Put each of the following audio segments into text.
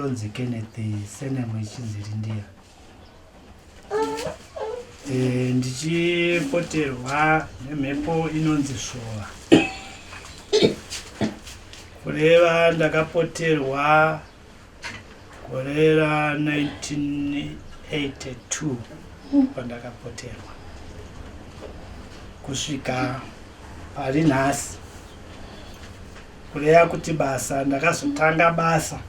ndinonzi Kenneth Senemo Chinzirindia. Ndichipoterwa nemhepo inonzi Shova. Kureva ndakapoterwa korera 1982 pandakapoterwa kusvika pari nhasi. Kureva kuti basa ndakazotanga basa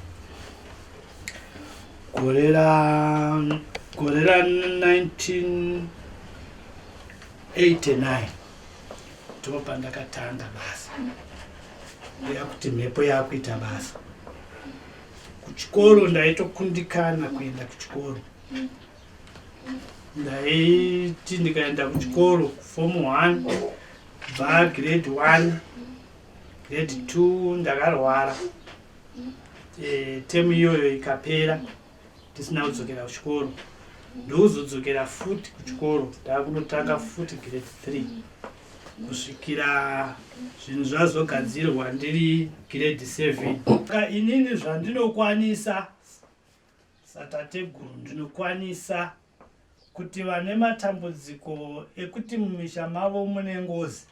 korera 1989 ndipo pandakatanga basa. Kureva kuti mhepo yakuita basa. Kuchikoro ndaitokundikana kuenda kuchikoro. Ndaiti ndikaenda kuchikoro form 1 kubva grade 1 grade 2 ndakarwara. Temu iyoyo ikapera tisina kudzokera kuchikoro. Ndokuzodzokera futi kuchikoro ndakunotanga futi grade 3 kusvikira zvinhu zvazogadzirwa ndiri grade 7. Inini zvandinokwanisa satateguru ndinokwanisa kuti vane matambudziko ekuti mumisha mavo mune ngozi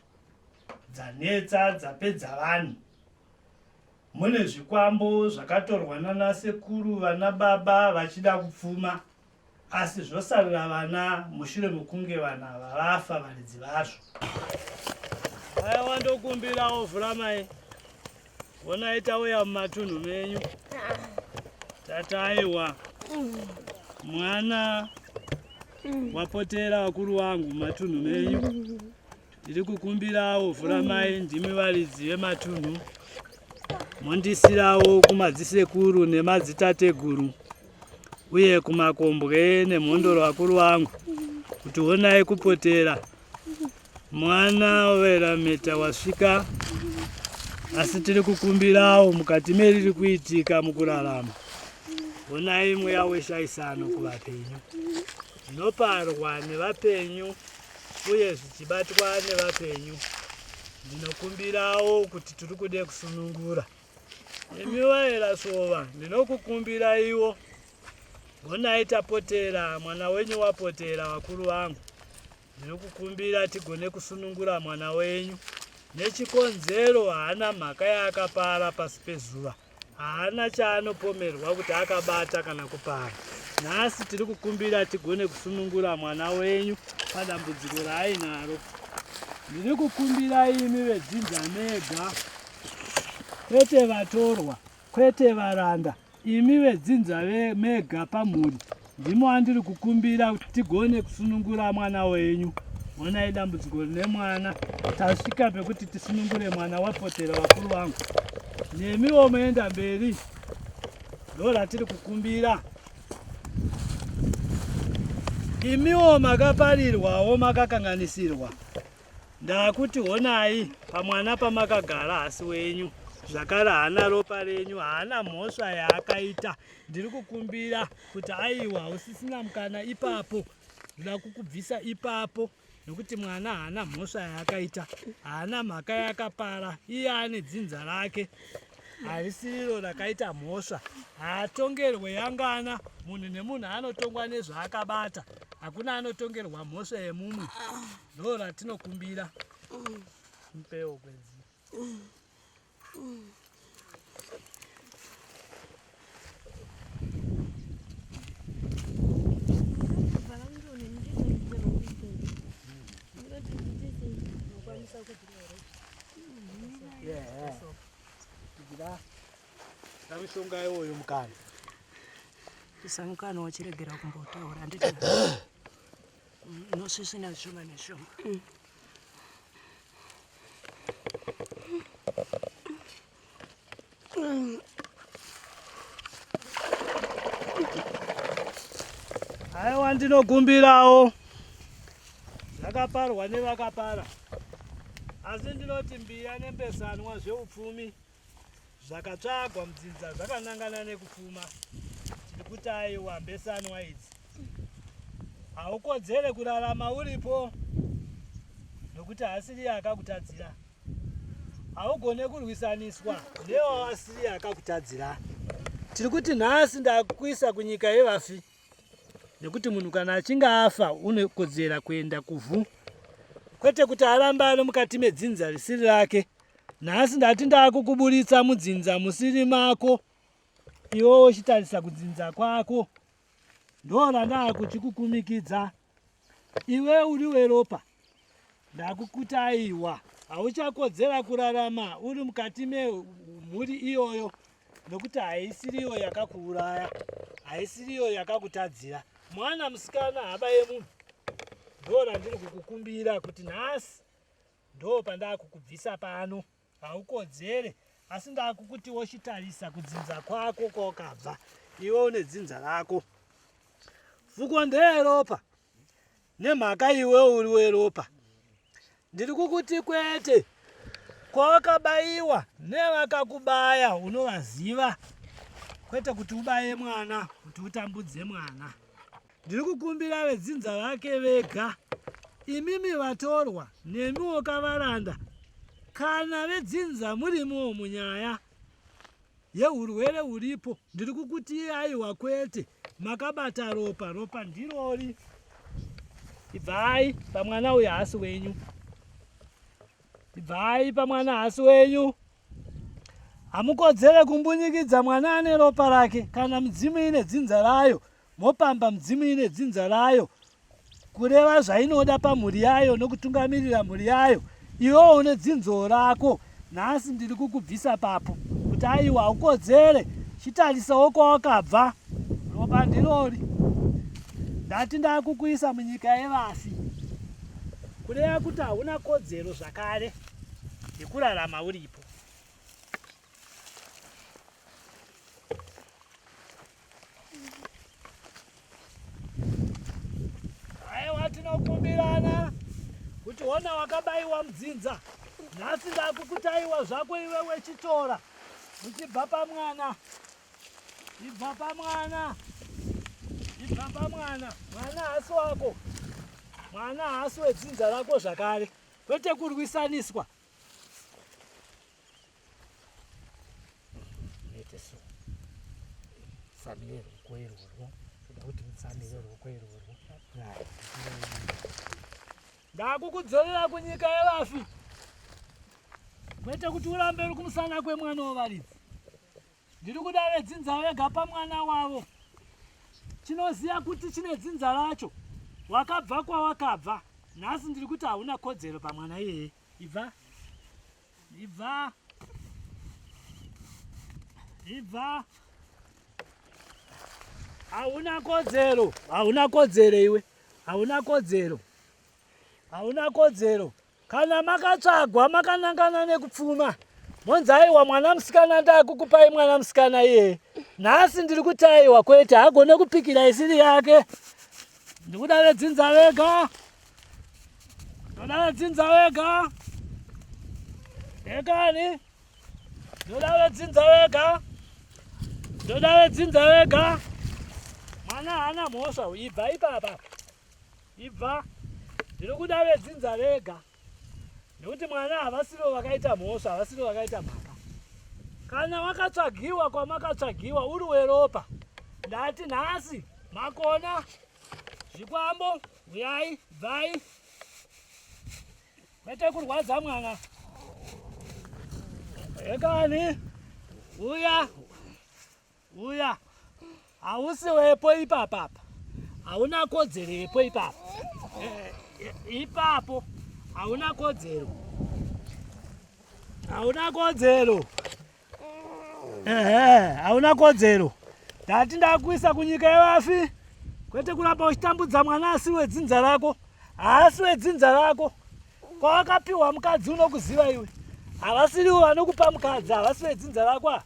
dzanetsa dzapedza vanhu. Mune zvikwambo zvakatorwa nanasekuru vana baba vachida kupfuma, asi zvosarira vana mushure mekunge vanhu ava vafa varidzi vazvo. Haya, wandokumbirawo vhura mai. Ona itauya mumatunhu menyu. Tataiwa mwana wapotera wakuru wangu mumatunhu menyu. Ndiri kukumbirawo vhura mai, ndimi varidzi vematunhu. Mondisirawo kumadzisekuru nemadzitateguru uye kumakombwe nemhondoro wakuru wangu kuti onai kupotera mwana werameta wasvika. Asi tiri kukumbirawo mukati meriri kuitika mukurarama. Onai mweya weshaisano kuvapenyu. Zvinoparwa nevapenyu uye zvichibatwa nevapenyu. Ndinokumbirawo kuti tiri kude kusunungura. Emiwaera Shova, ndinokukumbira iwo. Onai tapotera mwana wenyu wapotera wakuru wangu. Ndinokukumbira tigone kusunungura mwana wenyu. Nechikonzero haana mhaka yaakapara pasi pezuva. Haana chaanopomerwa kuti akabata kana kupara. Nhasi tiri kukumbira tigone kusunungura mwana wenyu padambudziko raainaro. Ndiri kukumbira imi vedzinza mega, kwete vatorwa, kwete varanda, imi vedzinza mega pamhuri. Ndimo andiri kukumbira kuti tigone kusunungura mwana wenyu. Onai dambudziko rine mwana, tasvika pekuti tisunungure mwana wapotera wakuru wangu. Nemiwo muenda mberi, ndo ratiri kukumbira. Imiwo makaparirwawo makakanganisirwa. Ndakuti honai pamwana pamakagara asi wenyu. Zvakare haana ropa renyu, haana mhosva yaakaita. Ndiri kukumbira kuti aiwa usisina mukana ipapo. Ndira kukubvisa ipapo. Nokuti mwana haana mhosva yaakaita. Haana mhaka yakapara. Iye ane dzinza rake. Harisiro rakaita mhosva. Haatongerwe yangana. Munhu nemunhu anotongwa nezvaakabata. Hakuna anotongerwa mhosva yemumwe. Ndo ratinokumbira. Mupewo kwenzi. Ndamishonga iwoyo mukana. Tisamukana wachiregera kumbotaura handiti nosisina zvishoma neshoma. Haiwa ndinokumbirawo. Zvakaparwa nevakapara. Asi ndinoti mbiya nembesanwa zveupfumi zvakatsvagwa mudzinza zvakanangana nekupfuma. Tiri kuti aiwa mbesanwa idzi. Haukodzere kurarama uripo nokuti hasiri akakutadzira. Haugone kurwisaniswa newasiri akakutadzira. tiri kuti nhasi ndakuisa kunyika yevafi, nekuti munhu kana achinge afa unokodzera kuenda kuvhu, kwete kuti arambe ari mukati medzinza risiri rake. Nhasi ndati ndakukuburitsa mudzinza musiri mako, iwe uchitarisa kudzinza kwako. Ndora ndakuchikukumikidza, iwe uri weropa. Ndakukutayiwa, hauchakodzera kurarama uri mukati memhuri iyoyo, nokuti haisiriyo yakakuuraya, haisiriyo yakakutadzira. Mwana musikana haba yemunhu. Ndora ndiri kukukumbira kuti nhasi ndo pandakukubvisa pano, haukodzere, asi ndakukuti wochitarisa kudzinza kwako kwakabva. Iwe une dzinza rako. Pfuko ndeyeropa, nemhaka iwe uri weropa. Ndiri kukuti kwete, kwawakabayiwa nevakakubaya unovaziva, kwete kuti ubaye mwana, kuti utambudze mwana. Ndiri kukumbira vedzinza vake vega, imimi vatorwa nemiwo kavaranda, kana vedzinza murimo munyaya yeurwere uripo. Ndiri kukuti aiwa kwete, makabata ropa, ropa ndirori. Ibvai pamwana uyu hasi wenyu, ibvai pamwana hasi wenyu. Hamukodzere kumbunyikidza mwana ane ropa rake. Kana midzimu ine dzinza rayo, mopamba midzimu ine dzinza rayo, kureva zvainoda pamhuri yayo nokutungamirira mhuri yayo. Iwe une dzinzo rako. Nhasi ndiri kukubvisa papo, kuti aiwa ukodzere, chitarisawo kwawakabva, ropa ndirori. Ndati ndakukuisa munyika yevafi, kureva kuti hauna kodzero zvakare yekurarama uripo. Aiwa, tinokumbirana kuti ona wakabayiwa mudzinza. Nhasi ndakukutaiwa zvako iwe wechitora, uchibva pamwana, ibva pamwana, ibva pamwana. Mwana hasi wako, mwana hasi wedzinza rako zvakare, kwete kurwisaniswa. Nete so samire ruoko irworwo, kuti mutsamire ruoko irworwo. Ndakukudzorera kunyika yevafi, kwete kuti urambe uri kumusana kwemwana wovaridzi. Ndiri kuda vedzinza vega pamwana wavo. Chinoziya kuti chine dzinza racho, wakabva kwawakabva. Nhasi ndiri kuti hauna kodzero pamwana iyeye. Ibva, ibva, ibva. Hauna kodzero, hauna kodzero iwe, hauna kodzero, hauna kodzero. Kana makatsvagwa makanangana nekupfuma, monzi aiwa mwana musikana ndakukupai mwana musikana iyeye. Nhasi ndiri kuti aiwa kwete, hagone kupikira isiri yake. Ndikuda vedzinza vega, ndoda vedzinza vega. Ekani, ndoda vedzinza vega, ndoda vedzinza vega. Mwana haana mhosva, ibva ipapa, ibva. Ndiri kuda vedzinza vega, nekuti mwana havasiro vakaita mhosva, havasiro vakaita mhaka. Kana wakatsvagiwa kwamakatsvagiwa uri weropa, ndati nhasi makona zvikwambo, uyai, bvai, kwete kurwadza mwana. Ekani, uya, uya. Hausiwepo ipapa, hauna kodzero yepo ipapo. Ipapo hauna kodzero, hauna kodzero, hauna kodzero. Ndati ndakuisa kunyika yevafi, kwete kuramba uchitambudza mwana asi wedzinza rako, haasi wedzinza rako. Kwawakapiwa mukadzi unokuziva iwe, havasiriwo vanokupa mukadzi, havasi wedzinza rako.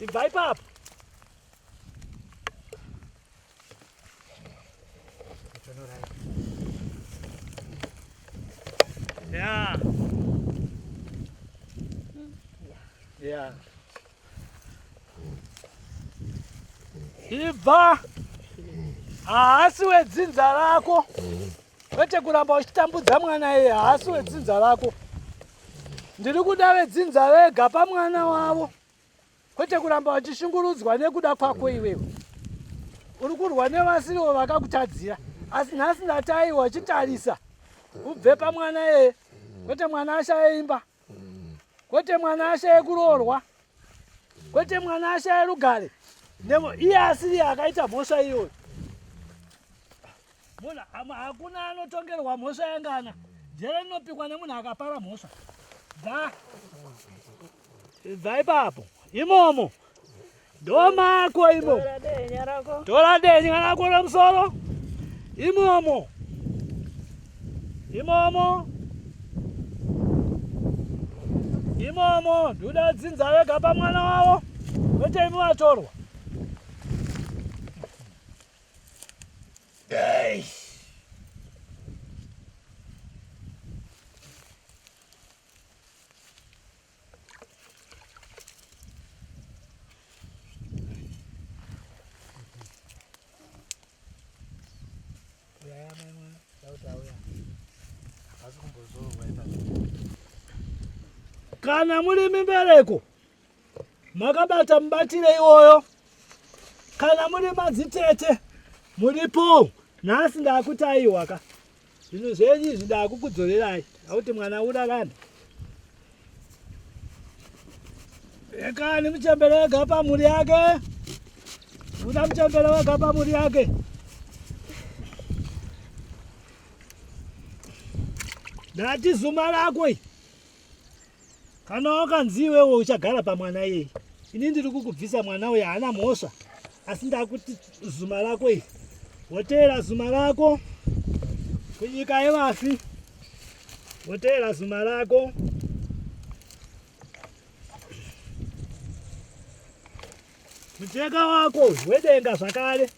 Ibva ipapo. Yeah. Yeah. Ibva, haasi wedzinza rako, kwete kuramba uchitambudza mwana iye, haasi wedzinza rako. Ndiri kuda vedzinza vega pamwana wavo. kwete kuramba wachishungurudzwa nekuda kwako iwewe. Uri kurwa nevasirivo vakakutadzira, asi nhasi ndatai wachitarisa ubve pamwana yeye, kwete mwana ashaye imba, kwete mwana ashaye kuroorwa, kwete mwana ashaye rugare. Iye asiri akaita mhosva iyoyo. Munhu hakuna anotongerwa mhosva yangana. Jere rinopikwa nemunhu akapara mhosva. Bva ipapo. Imomo. Ndomako imo. Tora denya rako romusoro. Imomo. Imomo. Imomo. Ndoda dzinza vega pamwana wavo. Kwete imi vatorwa. Hey. Kana muri mimbereko makabata mubatire iwoyo, kana muri madzitete muripo. Nhasi ndakutaiwaka zvinhu zvenyu izvi ndakukudzorerai akuti mwana urarande. Ekani muchembere wega pamhuri yake, uda muchembere wega pamhuri yake. Ndati zuma rako kana wakanzi iwewe uchagara pamwana iyeye, ini ndiri kukubvisa mwana uyu haana mhosva, asi ndakuti zuma rako iri woteera zuma rako kunyika yevafi, woteera zuma rako. Mucheka wako wedenga zvakare.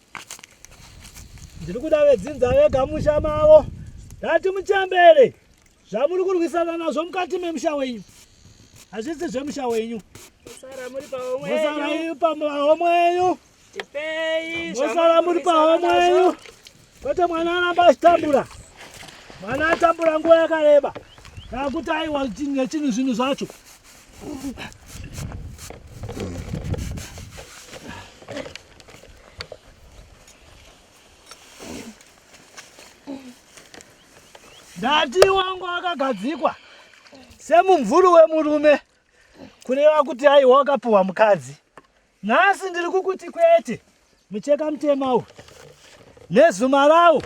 Ndiri kuda vedzinza vega musha mavo. Ndati muchembere zvamuri kurwisana nazvo mukati memusha wenyu hazvisi zvemusha wenyu. Musara muri pahomwe yenyu. Musara muri pahomwe yenyu. Kwete mwana aramba achitambura. Mwana atambura nguva yakareba. Ndakuti aiwa nechinhu zvinhu zvacho. Ndati wangu akagadzikwa semumvuri wemurume kureva kuti aiwa wakapuwa mukadzi. Nhasi ndiri kukuti kwete, mucheka mutema uyu nezuma rawo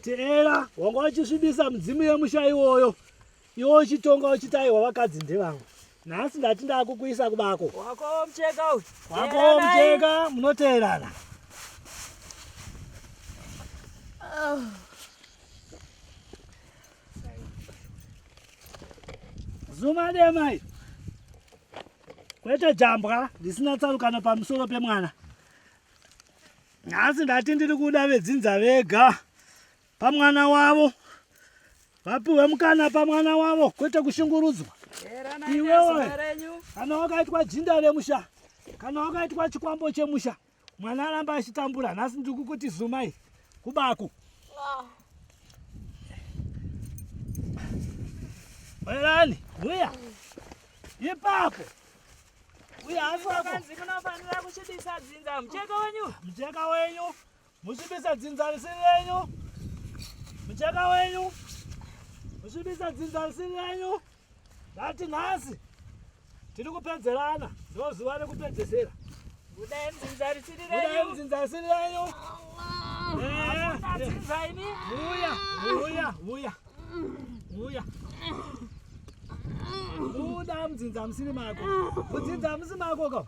teera. Wanga wachisvibisa mudzimu yemusha iwoyo, iwo uchitonga uchiti aiwa vakadzi ndevangu. Nhasi ndati ndakukuisa kubako wako mucheka uyu, wako mucheka munoteerana. Zuma demai kwete jambwa risina tsarukano pamusoro pemwana. Nhasi ndati ndiri kuda vedzinza vega pamwana wavo, vapiwe mukana pamwana wavo, kwete kushungurudzwa. Iwewe kana wakaitwa jinda remusha, kana wakaitwa chikwambo chemusha, mwana aramba achitambura. Nhasi ndiri kukuti zuma iri kubako. Wairani, uya ipapo. Uya akanzi munofanira kuchibisa dzinza mucheka wenyu. Mucheka wenyu muchibisa dzinza risiri renyu. Mucheka wenyu muchibisa dzinza risiri renyu. Ndati nhasi tiri kupedzerana, ndo zuva rekupedzesera. Budai dzinza risiri renyu. Budai dzinza risiri renyu. Uya. Uda mudzinza musiri mako. Mudzinza musi mako ka.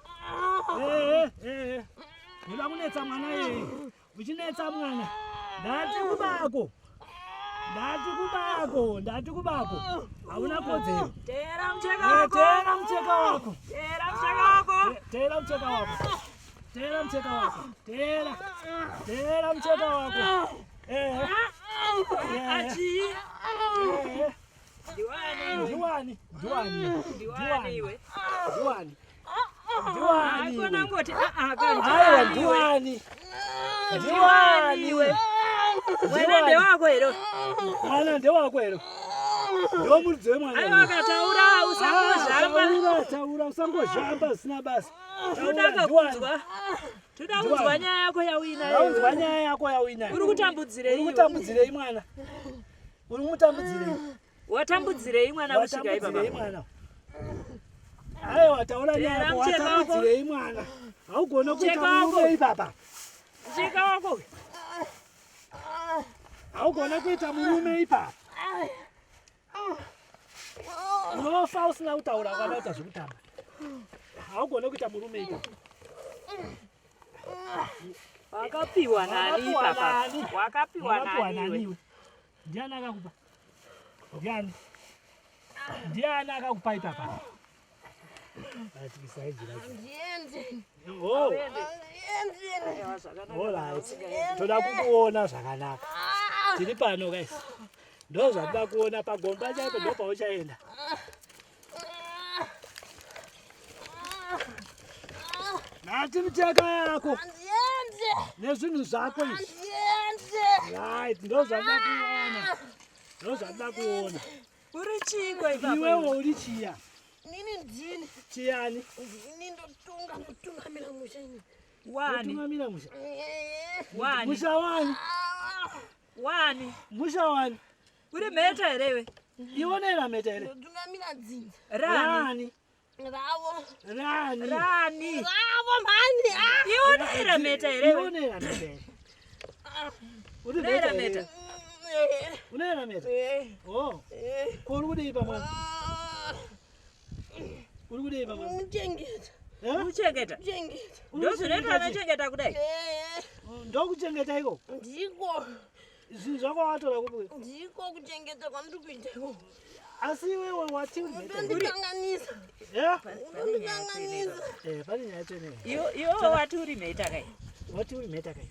Uda kunetsa mwana yeye. Uchinetsa mwana. Ndati kubako. Hauna kodzero. Teera mucheka wako. Teera mucheka wako. Teera mucheka wako. Teera mucheka wako. Teera mucheka wako. Achi. Diwani iwe. Diwani. Akona ngoti Aiwa diwani iwe. Mwana ndewako ero. Mwana ndewako ero. Ndo muridzi wemwana. Aiwa akataura usangozhamba. Taura usangozhamba zvisina basa. Toda kunzwa nyaya yako yawina. Ndaunzwa nyaya yako yawina. Uri kutambudzirei? Uri kutambudzirei mwana? Uri kumutambudzirei? Watambudzirei mwana kusvika ipa mwana? Aiwa wataura nyaya yako watambudzirei mwana? Haugona kuita murume ipapa. Cheka wako. Haugona kuita murume ipapa. Unofa usina kutaura kana uta zvekutamba. Haugona kuita murume ipapa. Wakapiwa nani papa? Wakapiwa nani? Ndiani akakupa? Ndiani? Ndiani akakupa ipapa? Oh. Toda kukuona zvakanaka. Tiri pano guys. Ndo zvatoda kuona pagomba chaipo ndo pauchaenda. Nati miteka yako. Nezvinhu zvako izvi. Right, ndo zvatoda kuona. Ndo zvatoda kuona. Uri chiko ipapa? Iwewe uri chiya. Nini ndini? Chiani? Ndini ndotungamira musha ini. Wani? Tungamira musha? Wani? Musha wani? Wani? Musha wani? Uri mheta here iwe? Ionera mheta here? Ndotungamira dzinza. Rani? Ravo. Rani? Rani? Ravo mani! Ionera mheta here iwe? Ionera mheta here? Uri Unera mheta mheta? here? Unera mheta? Oh. Uri kudii pamwana? Uri kudii pamwana? Muchengeta. Muchengeta? Muchengeta. Ndozvinoita anochengeta kudai? Ndokuchengeta iko? Ndiko. Zvinhu zvako watora kupi? Ndiko kuchengeta kwandiri kuita iko. Asi iwewe wati uri mheta here? Unondikanganisa. Unondikanganisa. Pane nyaya tsvene. Iwo wati uri mheta kai? Wati uri mheta kai?